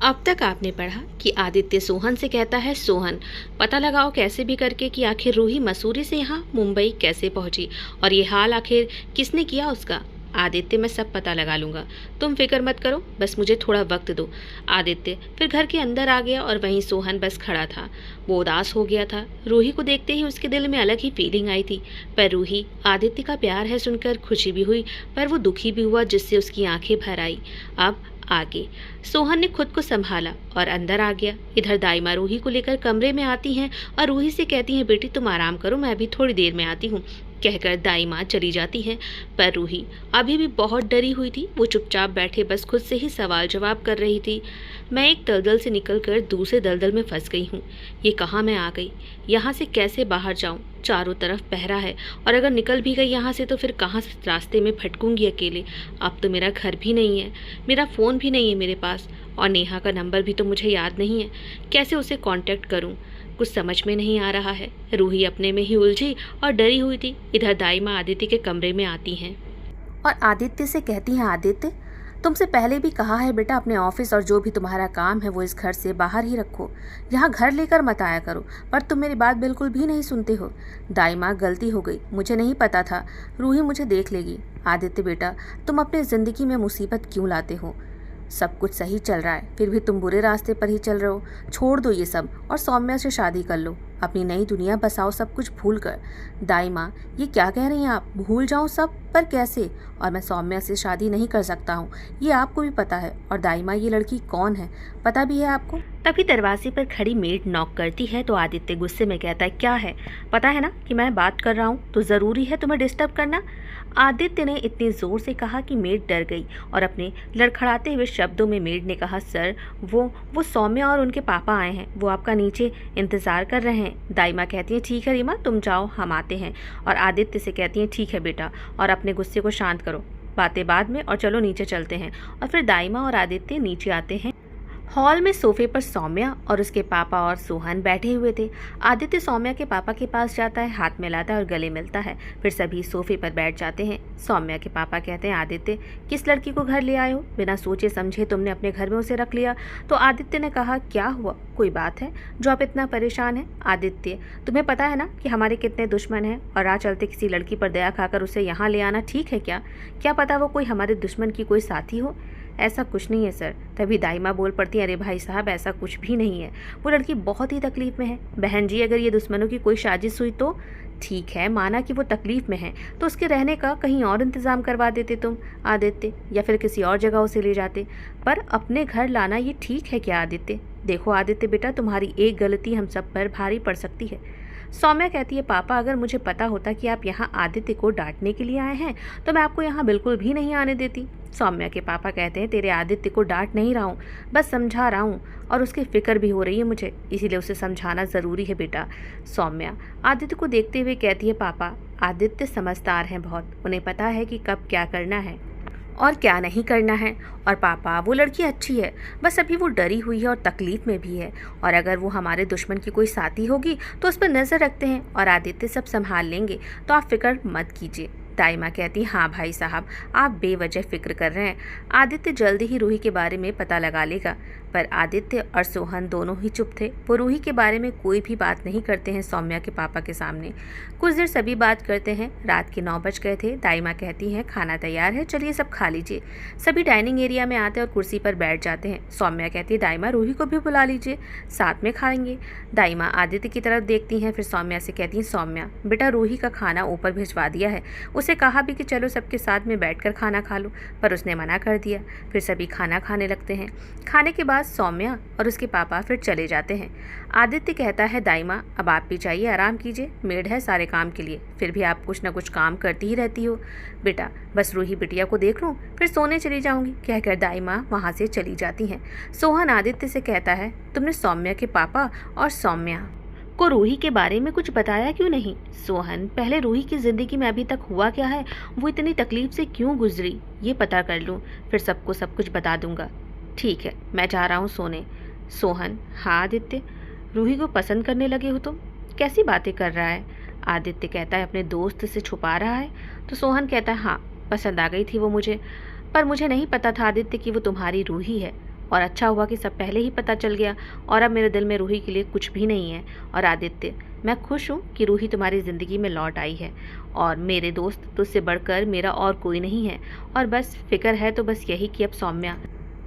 अब तक आपने पढ़ा कि आदित्य सोहन से कहता है, सोहन पता लगाओ कैसे भी करके कि आखिर रूही मसूरी से यहाँ मुंबई कैसे पहुंची और ये हाल आखिर किसने किया उसका। आदित्य, मैं सब पता लगा लूंगा, तुम फिक्र मत करो, बस मुझे थोड़ा वक्त दो। आदित्य फिर घर के अंदर आ गया और वहीं सोहन बस खड़ा था। वो उदास हो गया था। रूही को देखते ही उसके दिल में अलग ही फीलिंग आई थी। पर रूही आदित्य का प्यार है सुनकर खुशी भी हुई, पर वो दुखी भी हुआ, जिससे उसकी आंखें भर आई। अब आगे सोहन ने खुद को संभाला और अंदर आ गया। इधर दाइमा रूही को लेकर कमरे में आती हैं और रूही से कहती हैं, बेटी तुम आराम करो, मैं अभी थोड़ी देर में आती हूँ। कहकर दाइमा चली जाती है। पर रूही अभी भी बहुत डरी हुई थी। वो चुपचाप बैठे बस खुद से ही सवाल जवाब कर रही थी। मैं एक दलदल से निकलकर दूसरे दलदल में फंस गई हूँ। ये कहाँ मैं आ गई? यहाँ से कैसे बाहर जाऊँ? चारों तरफ पहरा है और अगर निकल भी गई यहाँ से तो फिर कहाँ से रास्ते में भटकूंगी अकेले। अब तो मेरा घर भी नहीं है, मेरा फ़ोन भी नहीं है मेरे पास, और नेहा का नंबर भी तो मुझे याद नहीं है। कैसे उसे कांटेक्ट करूं? कुछ समझ में नहीं आ रहा है। रूही अपने में ही उलझी और डरी हुई थी। इधर दाइमा आदित्य के कमरे में आती हैं और आदित्य से कहती हैं, आदित्य तुमसे पहले भी कहा है बेटा, अपने ऑफिस और जो भी तुम्हारा काम है वो इस घर से बाहर ही रखो, यहाँ घर लेकर मत आया करो, पर तुम मेरी बात बिल्कुल भी नहीं सुनते हो। दाइमा, गलती हो गई, मुझे नहीं पता था, रूही मुझे देख लेगी। आदित्य बेटा, तुम अपनी ज़िंदगी में मुसीबत क्यों लाते हो? सब कुछ सही चल रहा है फिर भी तुम बुरे रास्ते पर ही चल रहे हो। छोड़ दो ये सब और सौम्या से शादी कर लो, अपनी नई दुनिया बसाओ सब कुछ भूल कर। दाइमा, ये क्या कह रही हैं आप? भूल जाऊं सब? पर कैसे? और मैं सौम्या से शादी नहीं कर सकता हूँ, ये आपको भी पता है। और दाइमा, ये लड़की कौन है पता भी है आपको? तभी दरवाजे पर खड़ी मेड नॉक करती है तो आदित्य गुस्से में कहता है, क्या है? पता है ना कि मैं बात कर रहा हूँ, तो ज़रूरी है तुम्हें डिस्टर्ब करना? आदित्य ने इतने ज़ोर से कहा कि मेड डर गई और अपने लड़खड़ाते हुए शब्दों में मेड ने कहा, सर वो सौम्या और उनके पापा आए हैं, वो आपका नीचे इंतज़ार कर रहे हैं। दाइमा कहती है, ठीक है रीमा, तुम जाओ, हम आते हैं। और आदित्य से कहती हैं, ठीक है बेटा, और अपने गुस्से को शांत करो, बातें बाद में, और चलो नीचे चलते हैं। और फिर दाइमा और आदित्य नीचे आते हैं। हॉल में सोफे पर सौम्या और उसके पापा और सोहन बैठे हुए थे। आदित्य सौम्या के पापा के पास जाता है, हाथ मिलाता है और गले मिलता है। फिर सभी सोफे पर बैठ जाते हैं। सौम्या के पापा कहते हैं, आदित्य किस लड़की को घर ले आए हो? बिना सोचे समझे तुमने अपने घर में उसे रख लिया। तो आदित्य ने कहा, क्या हुआ, कोई बात है जो आप इतना परेशान हैं? आदित्य, तुम्हें पता है ना कि हमारे कितने दुश्मन हैं, और राह चलते किसी लड़की पर दया खाकर उसे यहाँ ले आना ठीक है क्या? क्या पता वो कोई हमारे दुश्मन की कोई साथी हो? ऐसा कुछ नहीं है सर। तभी दाइमा बोल पड़ती है, अरे भाई साहब, ऐसा कुछ भी नहीं है, वो लड़की बहुत ही तकलीफ में है। बहन जी, अगर ये दुश्मनों की कोई साजिश हुई तो ठीक है, माना कि वो तकलीफ में है, तो उसके रहने का कहीं और इंतज़ाम करवा देते तुम आदित्य, या फिर किसी और जगह उसे ले जाते। पर अपने घर लाना ये ठीक है क्या आदित्य? देखो आदित्य बेटा, तुम्हारी एक गलती हम सब पर भारी पड़ सकती है। सौम्या कहती है, पापा अगर मुझे पता होता कि आप यहाँ आदित्य को डांटने के लिए आए हैं तो मैं आपको यहाँ बिल्कुल भी नहीं आने देती। सौम्या के पापा कहते हैं, तेरे आदित्य को डांट नहीं रहा हूँ, बस समझा रहा हूँ, और उसकी फ़िक्र भी हो रही है मुझे, इसीलिए उसे समझाना ज़रूरी है बेटा। सौम्या आदित्य को देखते हुए कहती है, पापा आदित्य समझदार हैं बहुत, उन्हें पता है कि कब क्या करना है और क्या नहीं करना है। और पापा, वो लड़की अच्छी है, बस अभी वो डरी हुई है और तकलीफ़ में भी है, और अगर वो हमारे दुश्मन की कोई साथी होगी तो उस पर नज़र रखते हैं और आदित्य सब संभाल लेंगे, तो आप फिक्र मत कीजिए। दाइमा कहती, हाँ भाई साहब, आप बेवजह फ़िक्र कर रहे हैं, आदित्य जल्दी ही रूही के बारे में पता लगा लेगा। पर आदित्य और सोहन दोनों ही चुप थे। वो रूही के बारे में कोई भी बात नहीं करते हैं सौम्या के पापा के सामने। कुछ देर सभी बात करते हैं। रात के 9 बज गए थे। दाइमा कहती हैं, खाना तैयार है, चलिए सब खा लीजिए। सभी डाइनिंग एरिया में आते और कुर्सी पर बैठ जाते हैं। सौम्या कहती है, दाइमा रूही को भी बुला लीजिए, साथ में खाएंगे। दाइमा आदित्य की तरफ देखती हैं, फिर सौम्या से कहती हैं, सौम्या बेटा, रूही का खाना ऊपर भिजवा दिया है, उसे कहा भी कि चलो सबके साथ में बैठकर खाना खा लो, पर उसने मना कर दिया। फिर सभी खाना खाने लगते हैं। खाने के बाद सौम्या और उसके पापा फिर चले जाते हैं। आदित्य कहता है, दाइमा अब आप भी जाइए, आराम कीजिए, मेड है सारे काम के लिए, फिर भी आप कुछ ना कुछ काम करती ही रहती हो। बेटा बस रूही बिटिया को देख लूँ, फिर सोने चली जाऊंगी, कहकर दाइमा वहाँ से चली जाती हैं। सोहन आदित्य से कहता है, तुमने सौम्या के पापा और सौम्या को रूही के बारे में कुछ बताया क्यों नहीं? सोहन, पहले रूही की ज़िंदगी में अभी तक हुआ क्या है, वो इतनी तकलीफ से क्यों गुजरी, ये पता कर लूँ, फिर सबको सब कुछ बता दूंगा। ठीक है, मैं जा रहा हूँ सोने। सोहन, हाँ आदित्य, रूही को पसंद करने लगे हो तुम? कैसी बातें कर रहा है? आदित्य कहता है, अपने दोस्त से छुपा रहा है। तो सोहन कहता है, हाँ पसंद आ गई थी वो मुझे, पर मुझे नहीं पता था आदित्य कि वो तुम्हारी रूही है। और अच्छा हुआ कि सब पहले ही पता चल गया और अब मेरे दिल में रूही के लिए कुछ भी नहीं है। और आदित्य, मैं खुश हूँ कि रूही तुम्हारी ज़िंदगी में लौट आई है और मेरे दोस्त तुझसे बढ़कर मेरा और कोई नहीं है। और बस फिक्र है तो बस यही कि अब सौम्या,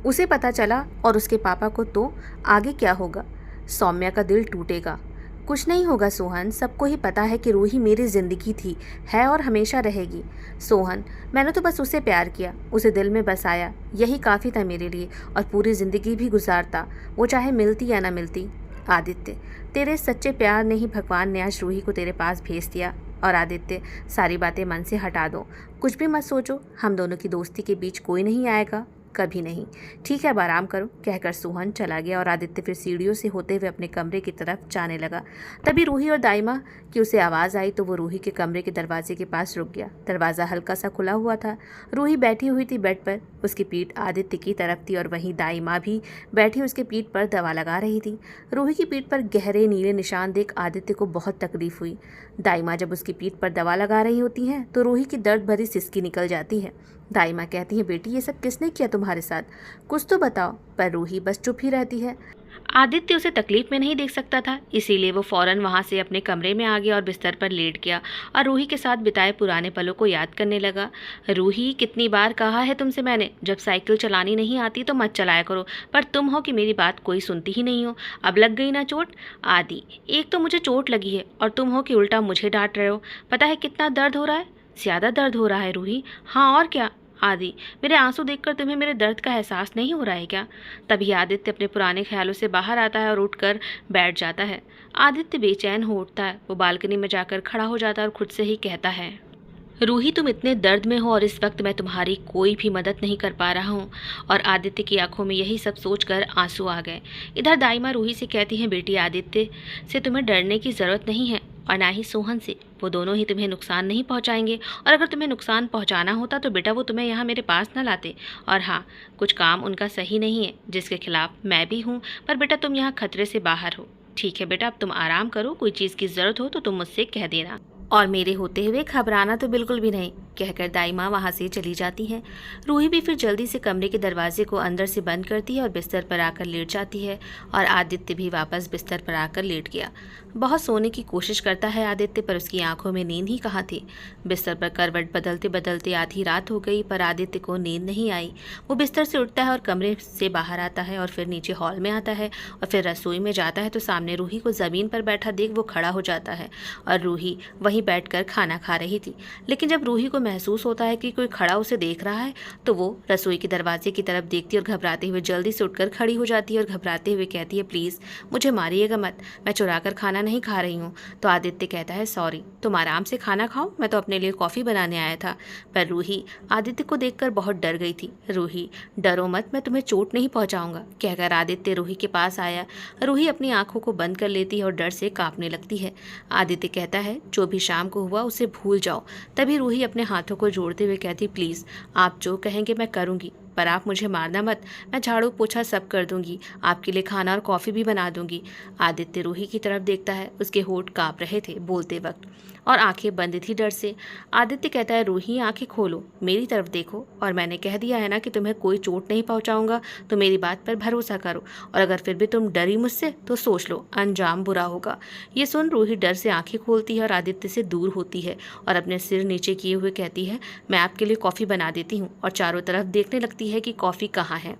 उसे पता चला और उसके पापा को तो आगे क्या होगा। सौम्या का दिल टूटेगा। कुछ नहीं होगा सोहन, सबको ही पता है कि रूही मेरी ज़िंदगी थी, है और हमेशा रहेगी। सोहन, मैंने तो बस उसे प्यार किया, उसे दिल में बसाया, यही काफ़ी था मेरे लिए और पूरी ज़िंदगी भी गुजारता, वो चाहे मिलती या ना मिलती। आदित्य, तेरे सच्चे प्यार ने ही भगवान ने आज रूही को तेरे पास भेज दिया। और आदित्य, सारी बातें मन से हटा दो, कुछ भी मत सोचो, हम दोनों की दोस्ती के बीच कोई नहीं आएगा, कभी नहीं। ठीक है, अब आराम करो, कहकर सोहन चला गया और आदित्य फिर सीढ़ियों से होते हुए अपने कमरे की तरफ जाने लगा। तभी रूही और दाइमा की उसे आवाज़ आई तो वो रूही के कमरे के दरवाजे के पास रुक गया। दरवाज़ा हल्का सा खुला हुआ था। रूही बैठी हुई थी बेड पर, उसकी पीठ आदित्य की तरफ थी और वहीं दाइमा भी बैठी उसके पीठ पर दवा लगा रही थी। रूही की पीठ पर गहरे नीले निशान देख आदित्य को बहुत तकलीफ हुई। दाइमा जब उसकी पीठ पर दवा लगा रही होती हैं तो रूही की दर्द भरी सिसकी निकल जाती है। दाइमा कहती है, बेटी ये सब किसने किया तुम्हारे साथ, कुछ तो बताओ। पर रूही बस चुप ही रहती है। आदित्य उसे तकलीफ में नहीं देख सकता था, इसीलिए वो फौरन वहां से अपने कमरे में आ गया और बिस्तर पर लेट गया और रूही के साथ बिताए पुराने पलों को याद करने लगा। रूही, कितनी बार कहा है तुमसे मैंने, जब साइकिल चलानी नहीं आती तो मत चलाया करो, पर तुम हो कि मेरी बात कोई सुनती ही नहीं हो। अब लग गई ना चोट। आदि, एक तो मुझे चोट लगी है और तुम हो कि उल्टा मुझे डांट रहे हो। पता है कितना दर्द हो रहा है? ज़्यादा दर्द हो रहा है रूही। हाँ और क्या। आदि, मेरे आंसू देखकर तुम्हें मेरे दर्द का एहसास नहीं हो रहा है क्या? तभी आदित्य अपने पुराने ख्यालों से बाहर आता है और उठकर बैठ जाता है। आदित्य बेचैन हो उठता है, वो बालकनी में जाकर खड़ा हो जाता है और खुद से ही कहता है, रूही तुम इतने दर्द में हो और इस वक्त मैं तुम्हारी कोई भी मदद नहीं कर पा रहा हूँ। और आदित्य की आंखों में यही सब सोचकर आंसू आ गए। इधर दाइमा रूही से कहती हैं, बेटी आदित्य से तुम्हें डरने की ज़रूरत नहीं है और ना ही सोहन से, वो दोनों ही तुम्हें नुकसान नहीं पहुंचाएंगे और अगर तुम्हें नुकसान पहुंचाना होता तो बेटा वो तुम्हें यहाँ मेरे पास ना लाते। और हाँ, कुछ काम उनका सही नहीं है जिसके खिलाफ मैं भी हूँ, पर बेटा तुम यहाँ खतरे से बाहर हो। ठीक है बेटा, अब तुम आराम करो, कोई चीज़ की ज़रूरत हो तो तुम मुझसे कह देना और मेरे होते हुए घबराना तो बिल्कुल भी नहीं, कहकर दाइमा वहाँ से चली जाती हैं। रूही भी फिर जल्दी से कमरे के दरवाजे को अंदर से बंद करती है और बिस्तर पर आकर लेट जाती है और आदित्य भी वापस बिस्तर पर आकर लेट गया। बहुत सोने की कोशिश करता है आदित्य, पर उसकी आंखों में नींद ही कहाँ थी। बिस्तर पर करवट बदलते बदलते आधी रात हो गई पर आदित्य को नींद नहीं आई। वो बिस्तर से उठता है और कमरे से बाहर आता है और फिर नीचे हॉल में आता है और फिर रसोई में जाता है तो सामने रूही को ज़मीन पर बैठा देख वो खड़ा हो जाता है और रूही वहीं बैठकर खाना खा रही थी। लेकिन जब रूही को महसूस होता है कि कोई खड़ा उसे देख रहा है तो वो रसोई के दरवाजे की तरफ देखती और घबराते हुए जल्दी से उठकर खड़ी हो जाती है और घबराते हुए कहती है, प्लीज़ मुझे मारिएगा मत, मैं चुरा कर खाना नहीं खा रही हूँ। तो आदित्य कहता है, सॉरी, तुम आराम से खाना खाओ, मैं तो अपने लिए कॉफ़ी बनाने आया था। पर रूही आदित्य को देखकर बहुत डर गई थी। रूही, डरो मत, मैं तुम्हें चोट नहीं पहुँचाऊंगा, कहकर आदित्य रूही के पास आया। रूही अपनी आंखों को बंद कर लेती है और डर से कांपने लगती है। आदित्य कहता है, जो भी शाम को हुआ उसे भूल जाओ। तभी रूही अपने हाथों को जोड़ते हुए कहती, प्लीज़ आप जो कहेंगे मैं करूँगी, पर आप मुझे मारना मत, मैं झाड़ू पोछा सब कर दूंगी, आपके लिए खाना और कॉफ़ी भी बना दूंगी। आदित्य रूही की तरफ देखता है, उसके होंठ काँप रहे थे बोलते वक्त और आंखें बंद थी डर से। आदित्य कहता है, रूही आंखें खोलो, मेरी तरफ देखो, और मैंने कह दिया है ना कि तुम्हें कोई चोट नहीं पहुंचाऊंगा, तो मेरी बात पर भरोसा करो, और अगर फिर भी तुम डरी मुझसे तो सोच लो अंजाम बुरा होगा। ये सुन रूही डर से आंखें खोलती है और आदित्य से दूर होती है और अपने सिर नीचे किए हुए कहती है, मैं आपके लिए कॉफ़ी बना देती हूँ, और चारों तरफ देखने लगती है कि कॉफ़ी कहाँ है।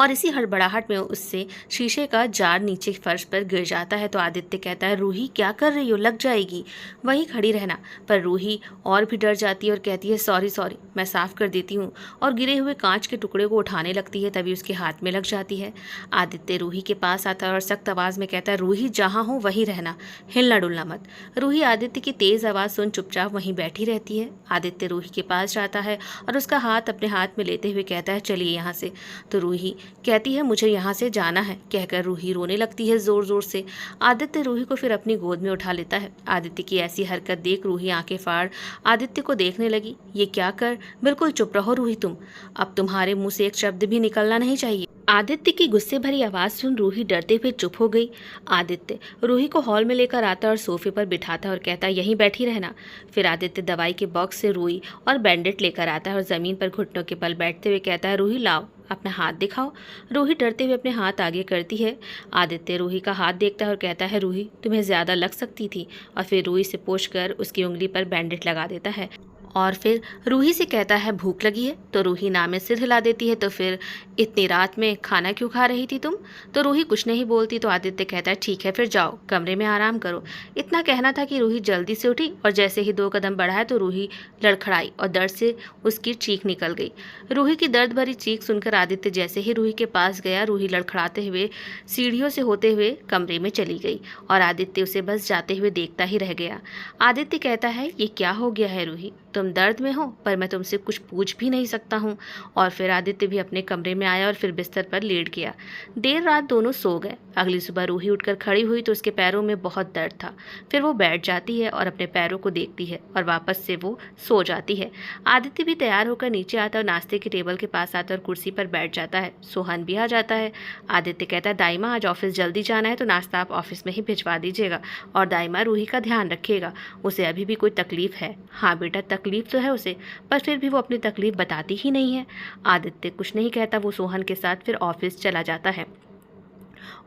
और इसी हड़बड़ाहट में उससे शीशे का जार नीचे फर्श पर गिर जाता है। तो आदित्य कहता है, रूही क्या कर रही हो, लग जाएगी, वहीं खड़ी रहना। पर रूही और भी डर जाती है और कहती है, सॉरी सॉरी, मैं साफ़ कर देती हूँ, और गिरे हुए कांच के टुकड़े को उठाने लगती है। तभी उसके हाथ में लग जाती है। आदित्य रूही के पास आता है और सख्त आवाज़ में कहता है, रूही जहाँ हो वहीं रहना, हिलना डुलना मत। रूही आदित्य की तेज़ आवाज़ सुन चुपचाप वहीं बैठी रहती है। आदित्य रूही के पास जाता है और उसका हाथ अपने हाथ में लेते हुए कहता है, चलिए यहाँ से। तो रूही कहती है, मुझे यहाँ से जाना है, कहकर रूही रोने लगती है ज़ोर ज़ोर से। आदित्य रूही को फिर अपनी गोद में उठा लेता है। आदित्य की ऐसी हरकत देख रूही आंखें फाड़ आदित्य को देखने लगी। ये क्या कर, बिल्कुल चुप रहो रूही तुम, अब तुम्हारे मुंह से एक शब्द भी निकलना नहीं चाहिए। आदित्य की गुस्से भरी आवाज़ सुन रूही डरते हुए चुप हो गई। आदित्य रूही को हॉल में लेकर आता और सोफे पर बिठाता और कहता, यहीं बैठी रहना। फिर आदित्य दवाई के बॉक्स से रुई और बैंडेड लेकर आता है और ज़मीन पर घुटनों के बल बैठते हुए कहता है, रूही लाओ, अपना हाथ दिखाओ। रूही डरते हुए अपने हाथ आगे करती है। आदित्य रूही का हाथ देखता है और कहता है, रूही तुम्हें ज़्यादा लग सकती थी। और फिर रूही से पूछकर उसकी उंगली पर बैंडेज लगा देता है और फिर रूही से कहता है, भूख लगी है? तो रूही ना में सिर हिला देती है। तो फिर इतनी रात में खाना क्यों खा रही थी तुम? तो रूही कुछ नहीं बोलती। तो आदित्य कहता है, ठीक है फिर जाओ कमरे में आराम करो। इतना कहना था कि रूही जल्दी से उठी और जैसे ही 2 कदम बढ़ाए तो रूही लड़खड़ाई और दर्द से उसकी चीख निकल गई। रूही की दर्द भरी चीख सुनकर आदित्य जैसे ही रूही के पास गया, रूही लड़खड़ाते हुए सीढ़ियों से होते हुए कमरे में चली गई और आदित्य उसे बस जाते हुए देखता ही रह गया। आदित्य कहता है, ये क्या हो गया है रूही? तुम दर्द में हो पर मैं तुमसे कुछ पूछ भी नहीं सकता हूँ। और फिर आदित्य भी अपने कमरे में आया और फिर बिस्तर पर लेट गया। देर रात दोनों सो गए। अगली सुबह रूही उठकर खड़ी हुई तो उसके पैरों में बहुत दर्द था। फिर वो बैठ जाती है और अपने पैरों को देखती है और वापस से वो सो जाती है। आदित्य भी तैयार होकर नीचे आता और नाश्ते के टेबल के पास आता और कुर्सी पर बैठ जाता है। सोहन भी आ जाता है। आदित्य कहता है, दाइमा आज ऑफिस जल्दी जाना है तो नाश्ता आप ऑफिस में ही भिजवा दीजिएगा और दाइमा रूही का ध्यान रखिएगा। उसे अभी भी कोई तकलीफ है? हाँ बेटा तकलीफ तो है उसे, पर फिर भी वो अपनी तकलीफ बताती ही नहीं है। आदित्य कुछ नहीं कहता। वो सोहन के साथ फिर ऑफिस चला जाता है।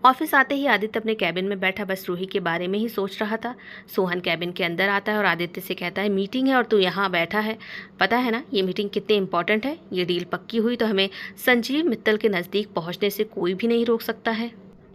ऑफिस आते ही आदित्य अपने कैबिन में बैठा बस रूही के बारे में ही सोच रहा था। सोहन कैबिन के अंदर आता है और आदित्य से कहता है, मीटिंग है और तू यहाँ बैठा है। पता है ना ये मीटिंग कितनी इंपॉर्टेंट है? ये डील पक्की हुई तो हमें संजीव मित्तल के नज़दीक पहुँचने से कोई भी नहीं रोक सकता है।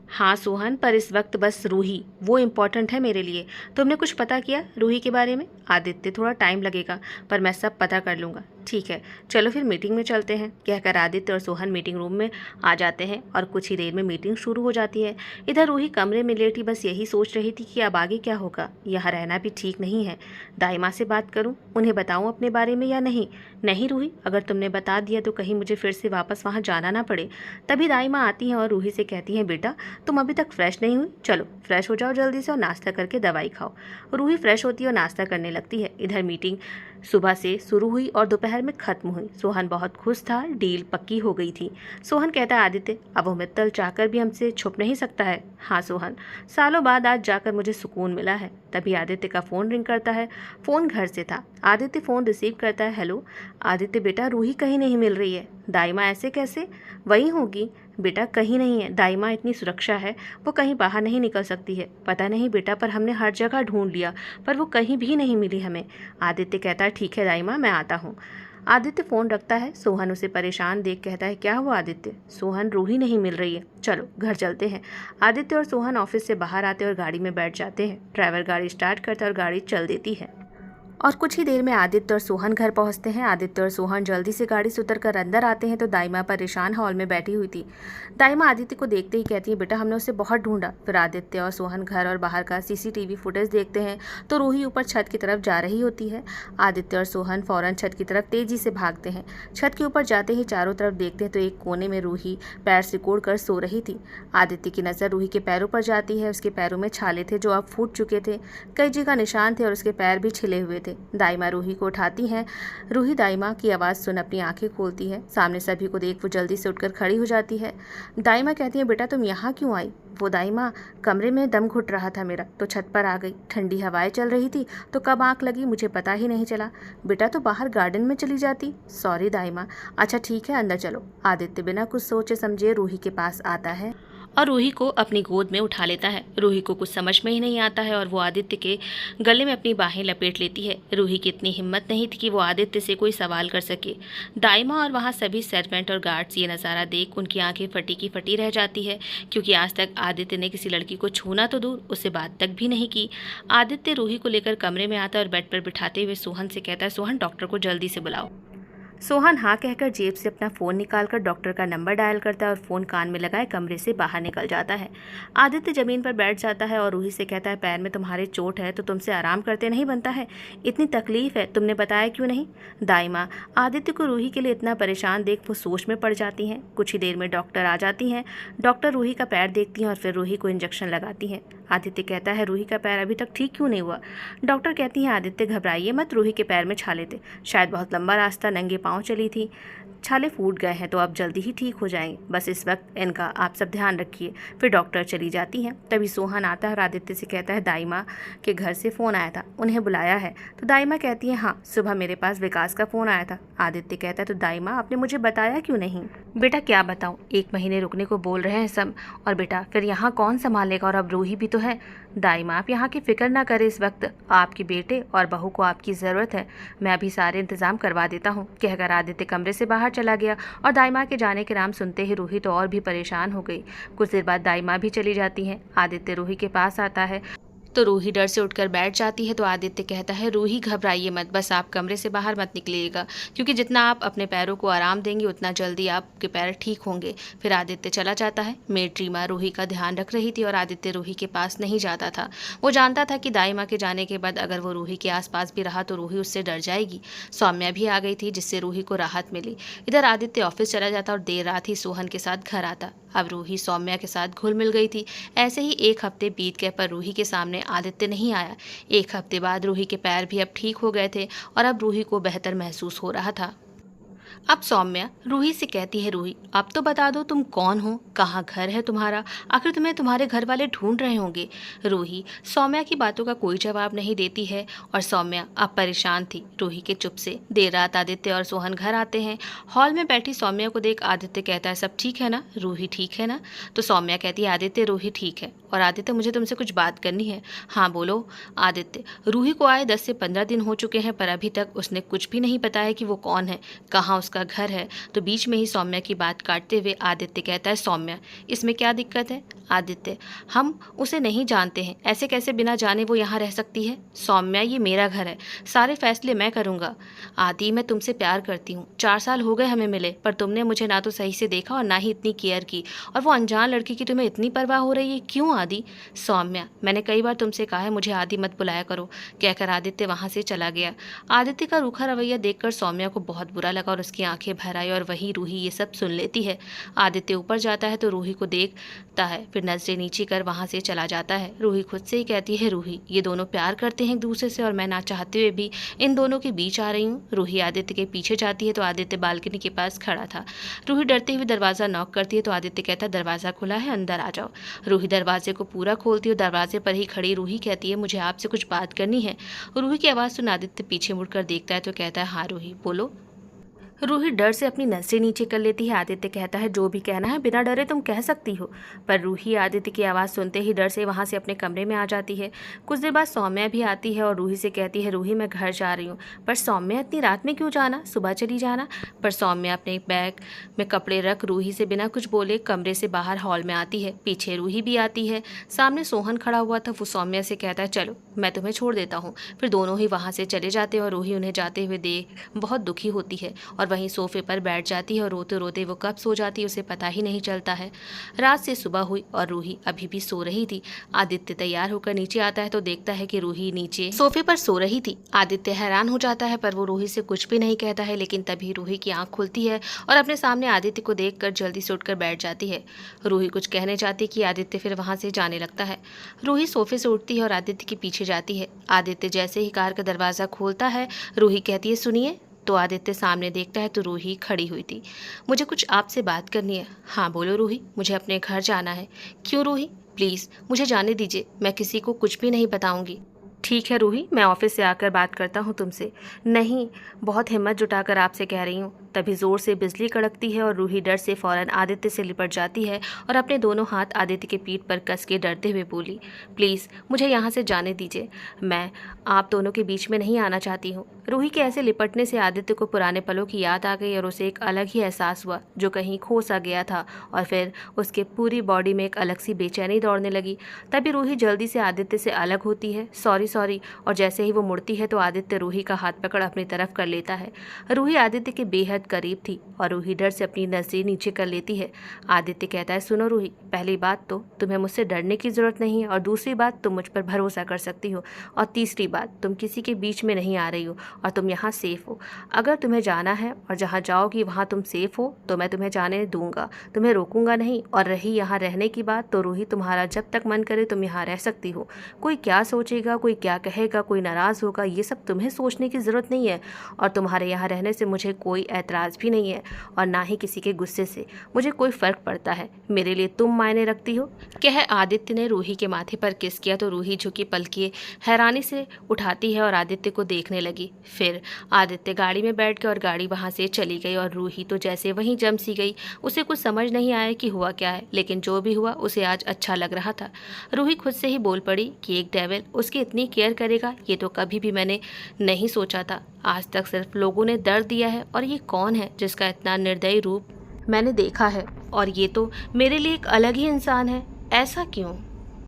हाँ सोहन, पर इस वक्त बस रूही वो इम्पोर्टेंट है मेरे लिए। तुमने कुछ पता किया रूही के बारे में? आदित्य, थोड़ा टाइम लगेगा पर मैं सब पता कर लूँगा। ठीक है चलो फिर मीटिंग में चलते हैं। कहकर आदित्य और सोहन मीटिंग रूम में आ जाते हैं और कुछ ही देर में मीटिंग शुरू हो जाती है। इधर रूही कमरे में लेटी बस यही सोच रही थी कि अब आगे क्या होगा। यहाँ रहना भी ठीक नहीं है। दाइमा से बात करूँ, उन्हें बताऊँ अपने बारे में या नहीं? नहीं रूही, अगर तुमने बता दिया तो कहीं मुझे फिर से वापस वहाँ जाना ना पड़े। तभी दाइमा आती हैं और रूही से कहती हैं, बेटा तुम अभी तक फ्रेश नहीं हुई, चलो फ्रेश हो जाओ जल्दी से और नाश्ता करके दवाई खाओ। रूही फ्रेश होती है और नाश्ता करने लगती है। इधर मीटिंग सुबह से शुरू हुई और दोपहर में खत्म हुई। सोहन बहुत खुश था, डील पक्की हो गई थी। सोहन कहता है, आदित्य अब वो मित्तल चाहकर भी हमसे छुप नहीं सकता है। हाँ सोहन, सालों बाद आज जाकर मुझे सुकून मिला है। तभी आदित्य का फ़ोन रिंग करता है। फ़ोन घर से था। आदित्य फ़ोन रिसीव करता है। हेलो आदित्य बेटा, रूही कहीं नहीं मिल रही है। दाइमा, ऐसे कैसे? वही होगी बेटा, कहीं नहीं है। दाइमा इतनी सुरक्षा है, वो कहीं बाहर नहीं निकल सकती है। पता नहीं बेटा, पर हमने हर जगह ढूंढ लिया पर वो कहीं भी नहीं मिली हमें। आदित्य कहता है, ठीक है दाइमा, मैं आता हूँ। आदित्य फ़ोन रखता है। सोहन उसे परेशान देख कहता है, क्या हुआ आदित्य? सोहन, रूही नहीं मिल रही है, चलो घर चलते हैं। आदित्य और सोहन ऑफिस से बाहर आते और गाड़ी में बैठ जाते हैं। ड्राइवर गाड़ी स्टार्ट करता है और गाड़ी चल देती है और कुछ ही देर में आदित्य और सोहन घर पहुंचते हैं। आदित्य और सोहन जल्दी से गाड़ी से उतरकर अंदर आते हैं तो दाइमा परेशान हॉल में बैठी हुई थी। दाइमा आदित्य को देखते ही कहती है, बेटा हमने उसे बहुत ढूंढा। फिर आदित्य और सोहन घर और बाहर का सीसीटीवी फुटेज देखते हैं तो रूही ऊपर छत की तरफ जा रही होती है। आदित्य और सोहन फौरन छत की तरफ तेजी से भागते हैं। छत के ऊपर जाते ही चारों तरफ देखते हैं तो एक कोने में रूही पैर सिकोड़ कर सो रही थी। आदित्य की नज़र रूही के पैरों पर जाती है। उसके पैरों में छाले थे जो अब फूट चुके थे, कई जगह निशान थे और उसके पैर भी छिले हुए थे। दाइमा रूही को उठाती हैं। रूही दाइमा की आवाज़ सुन अपनी आंखें खोलती है। सामने सभी को देख वो जल्दी से उठकर खड़ी हो जाती है। दाइमा कहती है, बेटा तुम यहाँ क्यों आई? वो दाइमा, कमरे में दम घुट रहा था मेरा तो छत पर आ गई। ठंडी हवाएं चल रही थी तो कब आँख लगी मुझे पता ही नहीं चला। बेटा तो बाहर गार्डन में चली जाती। सॉरी दाइमा। अच्छा ठीक है अंदर चलो। आदित्य बिना कुछ सोचे समझे रूही के पास आता है और रूही को अपनी गोद में उठा लेता है। रूही को कुछ समझ में ही नहीं आता है और वो आदित्य के गले में अपनी बाहें लपेट लेती है। रूही की इतनी हिम्मत नहीं थी कि वो आदित्य से कोई सवाल कर सके। दाइमा और वहाँ सभी सर्वेंट और गार्ड्स ये नज़ारा देख उनकी आंखें फटी की फटी रह जाती है, क्योंकि आज तक आदित्य ने किसी लड़की को छूना तो दूर, उससे बात तक भी नहीं की। आदित्य रूही को लेकर कमरे में आता और बेड पर बिठाते हुए सोहन से कहता है, सोहन डॉक्टर को जल्दी से बुलाओ। सोहन हाँ कहकर जेब से अपना फ़ोन निकालकर डॉक्टर का नंबर डायल करता है और फ़ोन कान में लगाए कमरे से बाहर निकल जाता है। आदित्य ज़मीन पर बैठ जाता है और रूही से कहता है, पैर में तुम्हारे चोट है तो तुमसे आराम करते नहीं बनता है? इतनी तकलीफ़ है, तुमने बताया क्यों नहीं? दाइमा आदित्य को रूही के लिए इतना परेशान देख वो सोच में पड़ जाती हैं। कुछ ही देर में डॉक्टर आ जाती हैं। डॉक्टर रूही का पैर देखती हैं और फिर रूही को इंजेक्शन लगाती हैं। आदित्य कहता है, रूही का पैर अभी तक ठीक क्यों नहीं हुआ? डॉक्टर कहती हैं, आदित्य घबराइए मत, रूही के पैर में छाले थे, शायद बहुत लंबा रास्ता नंगे पाँव चली थी। छाले फूट गए हैं तो अब जल्दी ही ठीक हो जाएंगे, बस इस वक्त इनका आप सब ध्यान रखिए। फिर डॉक्टर चली जाती हैं। तभी सोहन आता है और आदित्य से कहता है दाइमा के घर से फ़ोन आया था, उन्हें बुलाया है? तो दाइमा कहती है हाँ, सुबह मेरे पास विकास का फ़ोन आया था। आदित्य कहता है तो दाइमा आपने मुझे बताया क्यों नहीं? बेटा क्या बताऊँ, 1 महीने रुकने को बोल रहे हैं सब, और बेटा फिर यहाँ कौन संभालेगा, और अब रूही भी तो है। दाइमा आप यहाँ की फिक्र ना करें, इस वक्त आपके बेटे और बहू को आपकी ज़रूरत है, मैं अभी सारे इंतज़ाम करवा देता हूँ, कहकर आदित्य कमरे से बाहर चला गया। और दाइमा के जाने के नाम सुनते ही रूही तो और भी परेशान हो गई। कुछ देर बाद दाइमा भी चली जाती हैं। आदित्य रूही के पास आता है तो रूही डर से उठकर बैठ जाती है। तो आदित्य कहता है रूही घबराइए मत, बस आप कमरे से बाहर मत निकलिएगा, क्योंकि जितना आप अपने पैरों को आराम देंगे उतना जल्दी आपके पैर ठीक होंगे। फिर आदित्य चला जाता है। मेड रीमा रूही का ध्यान रख रही थी और आदित्य रूही के पास नहीं जाता था। वो जानता था कि दाइमा के जाने के बाद अगर वो रूही के आसपास भी रहा तो रूही उससे डर जाएगी। सौम्या भी आ गई थी जिससे रूही को राहत मिली। इधर आदित्य ऑफिस चला जाता और देर रात ही सोहन के साथ घर आता। अब रूही सौम्या के साथ घुल मिल गई थी। ऐसे ही 1 हफ्ते बीत गए पर रूही के सामने आदित्य नहीं आया। 1 हफ्ते बाद रूही के पैर भी अब ठीक हो गए थे और अब रूही को बेहतर महसूस हो रहा था। अब सौम्या रूही से कहती है रूही अब तो बता दो तुम कौन हो, कहाँ घर है तुम्हारा, आखिर तुम्हें तुम्हारे घर वाले ढूंढ रहे होंगे। रूही सौम्या की बातों का कोई जवाब नहीं देती है और सौम्या अब परेशान थी रूही के चुप से। देर रात आदित्य और सोहन घर आते हैं। हॉल में बैठी सौम्या को देख आदित्य कहता है सब ठीक है ना, रूही ठीक है ना? तो सौम्या कहती है आदित्य रूही ठीक है, और आदित्य मुझे तुमसे कुछ बात करनी है। हाँ बोलो। आदित्य रूही को आए 10 से 15 दिन हो चुके हैं पर अभी तक उसने कुछ भी नहीं बताया कि वो कौन है, कहाँ उसका घर है। तो बीच में ही सौम्या की बात काटते हुए आदित्य कहता है सौम्या इसमें क्या दिक्कत है? आदित्य हम उसे नहीं जानते हैं, ऐसे कैसे बिना जाने वो यहाँ रह सकती है? सौम्या ये मेरा घर है, सारे फैसले मैं करूँगा। आदि मैं तुमसे प्यार करती हूँ, 4 साल हो गए हमें मिले पर तुमने मुझे ना तो सही से देखा और ना ही इतनी केयर की, और वो अनजान लड़की की तुम्हें इतनी परवाह हो रही है, क्यों आदि? सौम्या मैंने कई बार तुमसे कहा है मुझे आदि मत बुलाया करो, कहकर आदित्य वहाँ से चला गया। आदित्य का रूखा रवैया देखकर सौम्या को बहुत बुरा लगा और उसकी आंखें भर आई और वहीं रूही ये सब सुन लेती है। आदित्य ऊपर जाता है तो रूही को देखता है, फिर नजरें नीचे कर वहाँ से चला जाता है। रूही खुद से ही कहती है रूही ये दोनों प्यार करते हैं एक दूसरे से और मैं ना चाहते हुए भी इन दोनों के बीच आ रही हूँ। रूही आदित्य के पीछे जाती है तो आदित्य बालकनी के पास खड़ा था। रूही डरते हुए दरवाज़ा नॉक करती है तो आदित्य कहता है दरवाज़ा खुला है, अंदर आ जाओ। रूही दरवाजे को पूरा खोलती है। दरवाजे पर ही खड़ी रूही कहती है मुझे आपसे कुछ बात करनी है। रूही की आवाज़ सुन आदित्य पीछे मुड़कर देखता है तो कहता है हाँ रूही बोलो। रूही डर से अपनी नसें नीचे कर लेती है। आदित्य कहता है जो भी कहना है बिना डरे तुम कह सकती हो। पर रूही आदित्य की आवाज़ सुनते ही डर से वहाँ से अपने कमरे में आ जाती है। कुछ देर बाद सौम्या भी आती है और रूही से कहती है रूही मैं घर जा रही हूँ। पर सौम्या इतनी रात में क्यों जाना, सुबह चली जाना। पर सौम्या अपने बैग में कपड़े रख रूही से बिना कुछ बोले कमरे से बाहर हॉल में आती है। पीछे रूही भी आती है। सामने सोहन खड़ा हुआ था। वो सौम्या से कहता है चलो मैं तुम्हें छोड़ देता हूँ। फिर दोनों ही वहाँ से चले जाते हैं और रूही उन्हें जाते हुए देख बहुत दुखी होती है और वहीं सोफे पर बैठ जाती है और रोते रोते वो कब सो जाती है उसे पता ही नहीं चलता है। रात से सुबह हुई और रूही अभी भी सो रही थी। आदित्य तैयार होकर नीचे आता है तो देखता है कि रूही नीचे सोफे पर सो रही थी। आदित्य हैरान हो जाता है पर वो रूही से कुछ भी नहीं कहता है, लेकिन तभी रूही की आंख खुलती है और अपने सामने आदित्य को देखकर जल्दी से उठकर बैठ जाती है। रूही कुछ कहने जाती कि आदित्य फिर वहां से जाने लगता है। रूही सोफे से उठती है और आदित्य के पीछे जाती है। आदित्य जैसे ही कार का दरवाजा खोलता है रूही कहती है सुनिए। तो आदित्य सामने देखता है तो रूही खड़ी हुई थी। मुझे कुछ आपसे बात करनी है। हाँ बोलो रूही, मुझे अपने घर जाना है। क्यों रूही, प्लीज़ मुझे जाने दीजिए, मैं किसी को कुछ भी नहीं बताऊंगी। ठीक है रूही, मैं ऑफिस से आकर बात करता हूँ तुमसे। नहीं, बहुत हिम्मत जुटाकर आपसे कह रही हूँ। तभी ज़ोर से बिजली कड़कती है और रूही डर से फ़ौरन आदित्य से लिपट जाती है और अपने दोनों हाथ आदित्य के पीठ पर कस के डरते हुए बोली प्लीज़ मुझे यहाँ से जाने दीजिए, मैं आप दोनों के बीच में नहीं आना चाहती हूँ। रूही के ऐसे लिपटने से आदित्य को पुराने पलों की याद आ गई और उसे एक अलग ही एहसास हुआ जो कहीं खो सा गया था और फिर उसके पूरी बॉडी में एक अलग सी बेचैनी दौड़ने लगी। तभी रूही जल्दी से आदित्य से अलग होती है, सॉरी, और जैसे ही वो मुड़ती है तो आदित्य रूही का हाथ पकड़ अपनी तरफ कर लेता है। रूही आदित्य के बेहद करीब थी और रूही डर से अपनी नज़रें नीचे कर लेती है। आदित्य कहता है सुनो रूही, पहली बात तो तुम्हें मुझसे डरने की ज़रूरत नहीं है और दूसरी बात तुम मुझ पर भरोसा कर सकती हो और तीसरी बात तुम किसी के बीच में नहीं आ रही हो और तुम यहाँ सेफ़ हो। अगर तुम्हें जाना है और जहाँ जाओगी वहाँ तुम सेफ़ हो तो मैं तुम्हें जाने दूंगा, तुम्हें रोकूंगा नहीं। और रही यहाँ रहने की बात तो रूही तुम्हारा जब तक मन करे तुम यहाँ रह सकती हो। कोई क्या सोचेगा, कोई क्या कहेगा, कोई नाराज़ होगा, ये सब तुम्हें सोचने की ज़रूरत नहीं है। और तुम्हारे यहाँ रहने से मुझे कोई एतराज़ भी नहीं है और ना ही किसी के गुस्से से मुझे कोई फ़र्क पड़ता है। मेरे लिए तुम मायने रखती हो। कह आदित्य ने रूही के माथे पर किस किया तो रूही झुकी पलकें हैरानी से उठाती है और आदित्य को देखने लगी। फिर आदित्य गाड़ी में बैठ गया और गाड़ी वहाँ से चली गई और रूही तो जैसे वहीं जम सी गई। उसे कुछ समझ नहीं आया कि हुआ क्या है, लेकिन जो भी हुआ उसे आज अच्छा लग रहा था। रूही खुद से ही बोल पड़ी कि एक डेविल उसकी इतनी केयर करेगा, ये तो कभी भी मैंने नहीं सोचा था। आज तक सिर्फ लोगों ने दर्द दिया है और ये कौन है जिसका इतना निर्दयी रूप मैंने देखा है, और ये तो मेरे लिए एक अलग ही इंसान है। ऐसा क्यों?